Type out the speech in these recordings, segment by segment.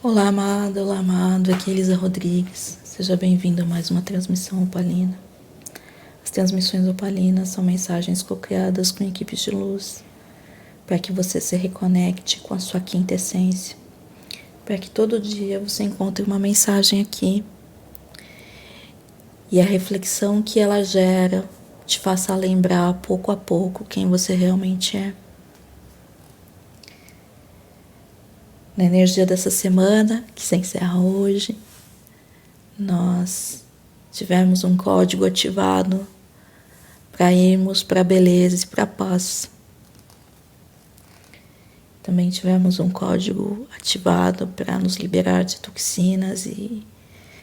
Olá amado, aqui é Elisa Rodrigues. Seja bem-vindo a mais uma transmissão opalina. As transmissões opalinas são mensagens co-criadas com equipes de luz, para que você se reconecte com a sua quinta essência, para que todo dia você encontre uma mensagem aqui e a reflexão que ela gera te faça lembrar pouco a pouco quem você realmente é. Na energia dessa semana, que se encerra hoje, nós tivemos um código ativado para irmos para a beleza e para a paz. Também tivemos um código ativado para nos liberar de toxinas e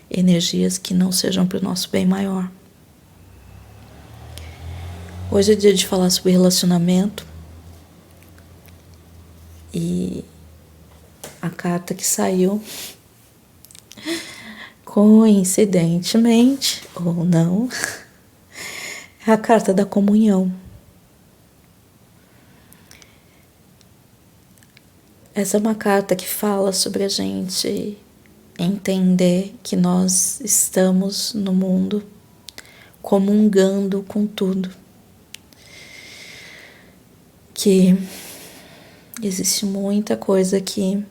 energias que não sejam para o nosso bem maior. Hoje é dia de falar sobre relacionamento e a carta que saiu, coincidentemente ou não, é a carta da comunhão. Essa é uma carta que fala sobre a gente entender que nós estamos no mundo comungando com tudo. Que existe muita coisa aqui,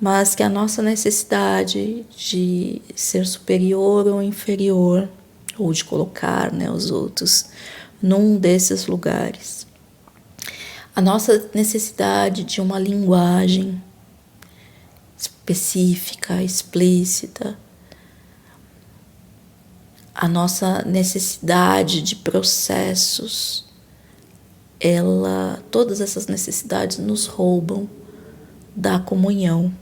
mas que a nossa necessidade de ser superior ou inferior, ou de colocar, os outros num desses lugares, a nossa necessidade de uma linguagem específica, explícita, a nossa necessidade de processos, todas essas necessidades nos roubam da comunhão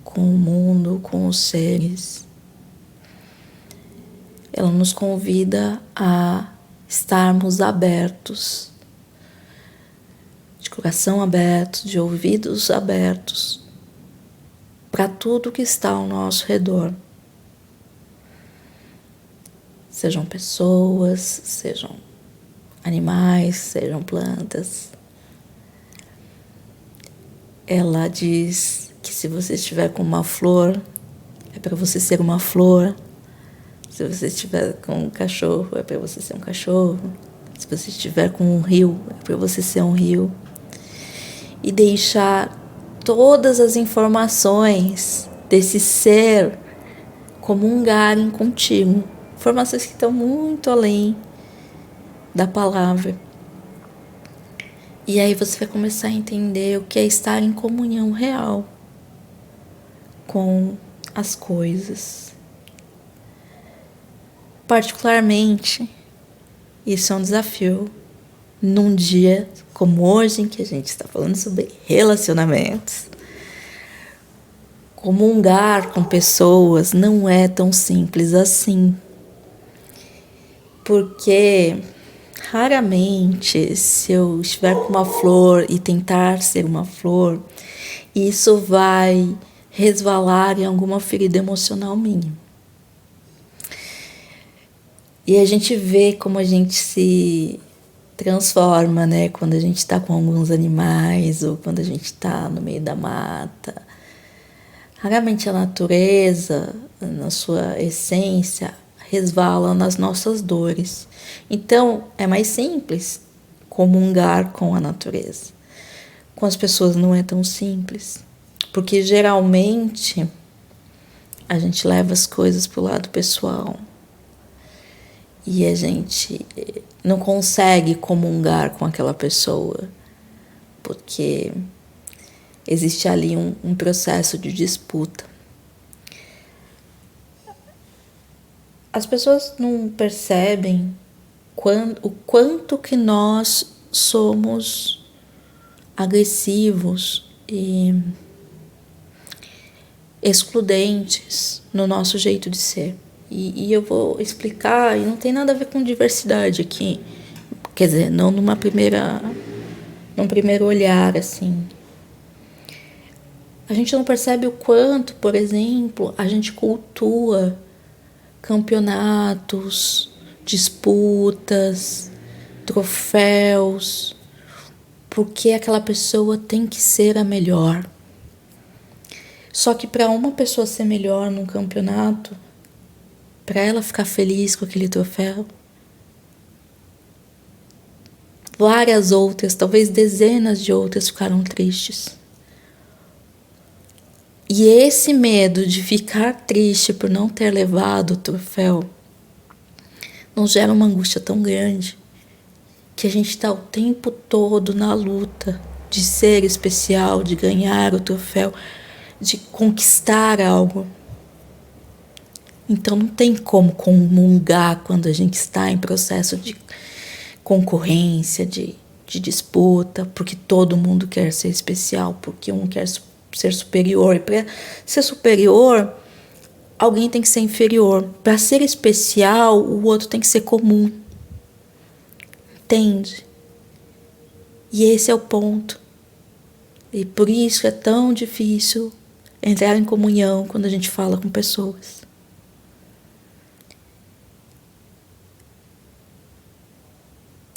com o mundo, com os seres. Ela nos convida a estarmos abertos, de coração aberto, de ouvidos abertos, para tudo que está ao nosso redor. Sejam pessoas, sejam animais, sejam plantas. Ela diz que se você estiver com uma flor, é para você ser uma flor. Se você estiver com um cachorro, é para você ser um cachorro. Se você estiver com um rio, é para você ser um rio. E deixar todas as informações desse ser comungarem contigo. Informações que estão muito além da palavra. E aí você vai começar a entender o que é estar em comunhão real com as coisas. Particularmente, isso é um desafio num dia como hoje, em que a gente está falando sobre relacionamentos. Comungar com pessoas não é tão simples assim. Porque raramente, se eu estiver com uma flor e tentar ser uma flor, isso vai resvalar em alguma ferida emocional minha. E a gente vê como a gente se transforma, quando a gente está com alguns animais ou quando a gente está no meio da mata. Raramente a natureza, na sua essência, resvala nas nossas dores. Então, é mais simples comungar com a natureza. Com as pessoas não é tão simples, porque geralmente a gente leva as coisas para o lado pessoal e a gente não consegue comungar com aquela pessoa, porque existe ali um processo de disputa. As pessoas não percebem o quanto que nós somos agressivos e excludentes no nosso jeito de ser. E eu vou explicar, e não tem nada a ver com diversidade aqui. Quer dizer, não num primeiro olhar, assim. A gente não percebe o quanto, por exemplo, a gente cultua campeonatos, disputas, troféus, porque aquela pessoa tem que ser a melhor. Só que para uma pessoa ser melhor num campeonato, para ela ficar feliz com aquele troféu, várias outras, talvez dezenas de outras ficaram tristes. E esse medo de ficar triste por não ter levado o troféu nos gera uma angústia tão grande que a gente está o tempo todo na luta de ser especial, de ganhar o troféu, de conquistar algo. Então não tem como comungar quando a gente está em processo de concorrência, de disputa, porque todo mundo quer ser especial, porque um quer ser superior. E para ser superior, alguém tem que ser inferior. Para ser especial, o outro tem que ser comum. Entende? E esse é o ponto. E por isso é tão difícil entrar em comunhão quando a gente fala com pessoas.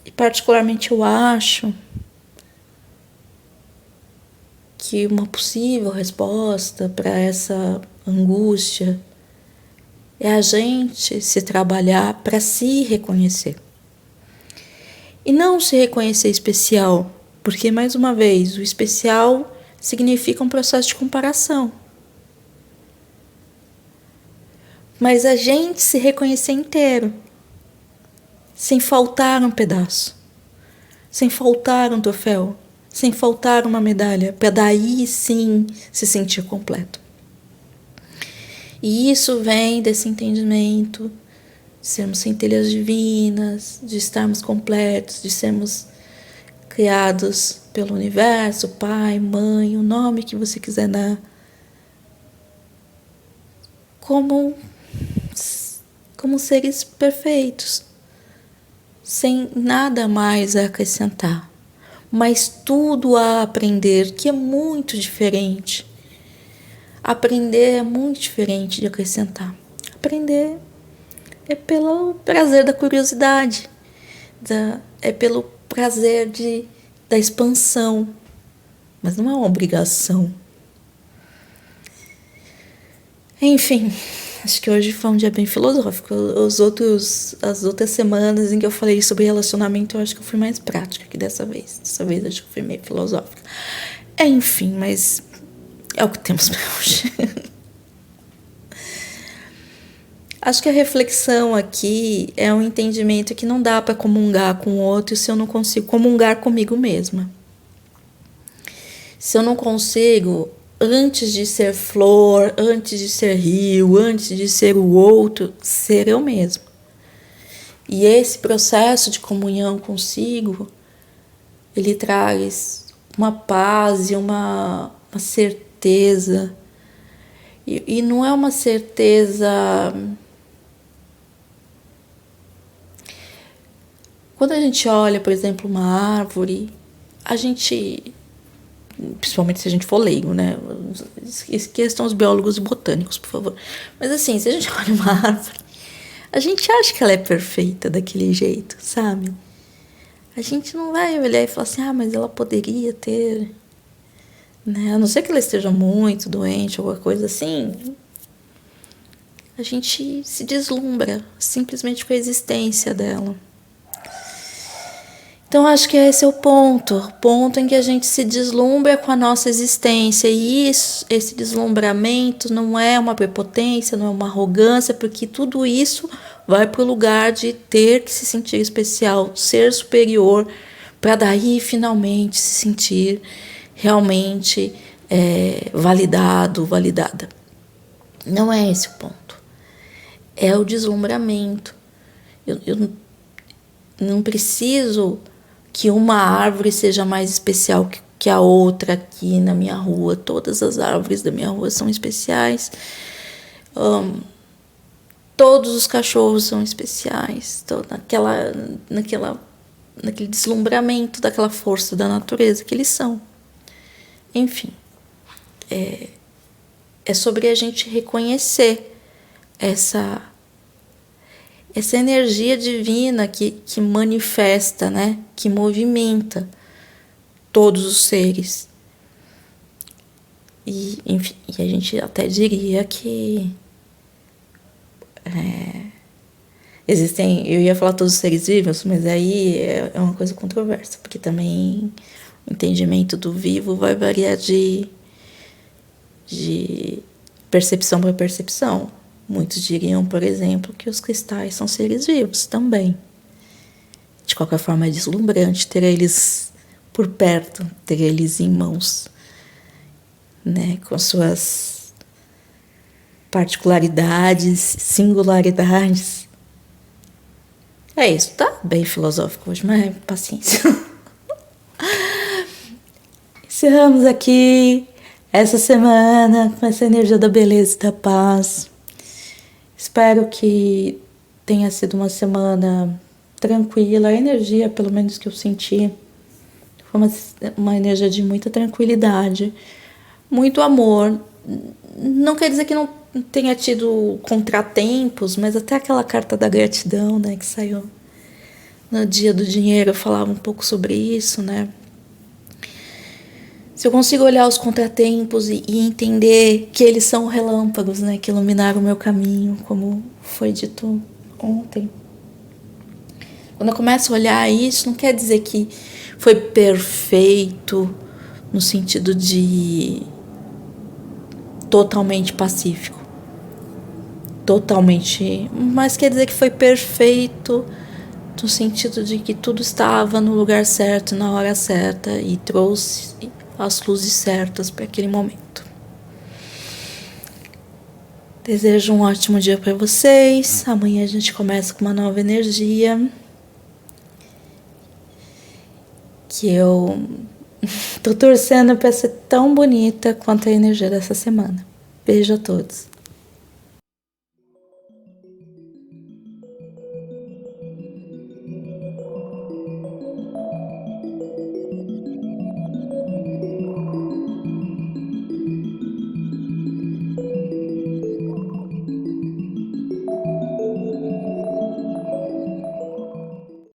E particularmente eu acho que uma possível resposta para essa angústia é a gente se trabalhar para se reconhecer. E não se reconhecer especial, porque, mais uma vez, o especial significa um processo de comparação. Mas a gente se reconhecer inteiro, sem faltar um pedaço, sem faltar um troféu, sem faltar uma medalha, para daí sim se sentir completo. E isso vem desse entendimento de sermos centelhas divinas, de estarmos completos, de sermos criados pelo universo, pai, mãe, o nome que você quiser dar, como seres perfeitos, sem nada mais a acrescentar, mas tudo a aprender, que é muito diferente. Aprender é muito diferente de acrescentar. Aprender é pelo prazer da curiosidade, é pelo prazer da expansão, mas não é uma obrigação. Enfim, acho que hoje foi um dia bem filosófico. As outras semanas em que eu falei sobre relacionamento, eu acho que eu fui mais prática que dessa vez. Dessa vez acho que eu fui meio filosófica. Enfim, mas é o que temos para hoje. Acho que a reflexão aqui é um entendimento que não dá para comungar com o outro se eu não consigo comungar comigo mesma. Se eu não consigo, antes de ser flor, antes de ser rio, antes de ser o outro, ser eu mesma. E esse processo de comunhão consigo, ele traz uma paz e uma certeza. E não é uma certeza... Quando a gente olha, por exemplo, uma árvore, a gente, principalmente se a gente for leigo, né? Esqueçam os biólogos e botânicos, por favor. Mas assim, se a gente olha uma árvore, a gente acha que ela é perfeita daquele jeito, sabe? A gente não vai olhar e falar assim, mas ela poderia ter, né? A não ser que ela esteja muito doente, alguma coisa assim. A gente se deslumbra simplesmente com a existência dela. Então, acho que esse é o ponto em que a gente se deslumbra com a nossa existência. E esse deslumbramento não é uma prepotência, não é uma arrogância, porque tudo isso vai para o lugar de ter que se sentir especial, ser superior, para daí finalmente se sentir realmente validado, validada. Não é esse o ponto. É o deslumbramento. Eu não preciso que uma árvore seja mais especial que a outra aqui na minha rua. Todas as árvores da minha rua são especiais. Todos os cachorros são especiais. Naquele deslumbramento daquela força da natureza que eles são. Enfim, é sobre a gente reconhecer essa energia divina que manifesta, né? Que movimenta todos os seres. E, enfim, e a gente até diria que existem, eu ia falar todos os seres vivos, mas aí é uma coisa controversa, porque também o entendimento do vivo vai variar de percepção para percepção. Muitos diriam, por exemplo, que os cristais são seres vivos também. De qualquer forma, é deslumbrante ter eles por perto, ter eles em mãos, né, com suas particularidades, singularidades. É isso, tá bem filosófico hoje, mas paciência. Encerramos aqui essa semana com essa energia da beleza e da paz. Espero que tenha sido uma semana tranquila. A energia, pelo menos que eu senti, foi uma energia de muita tranquilidade, muito amor. Não quer dizer que não tenha tido contratempos, mas até aquela carta da gratidão, né, que saiu no Dia do Dinheiro, eu falava um pouco sobre isso, né? Se eu consigo olhar os contratempos e entender que eles são relâmpagos, né, que iluminaram o meu caminho, como foi dito ontem. Quando eu começo a olhar isso, não quer dizer que foi perfeito no sentido de totalmente pacífico. Totalmente, mas quer dizer que foi perfeito no sentido de que tudo estava no lugar certo, na hora certa e trouxe as luzes certas para aquele momento. Desejo um ótimo dia para vocês. Amanhã a gente começa com uma nova energia que eu tô torcendo para ser tão bonita quanto a energia dessa semana. Beijo a todos.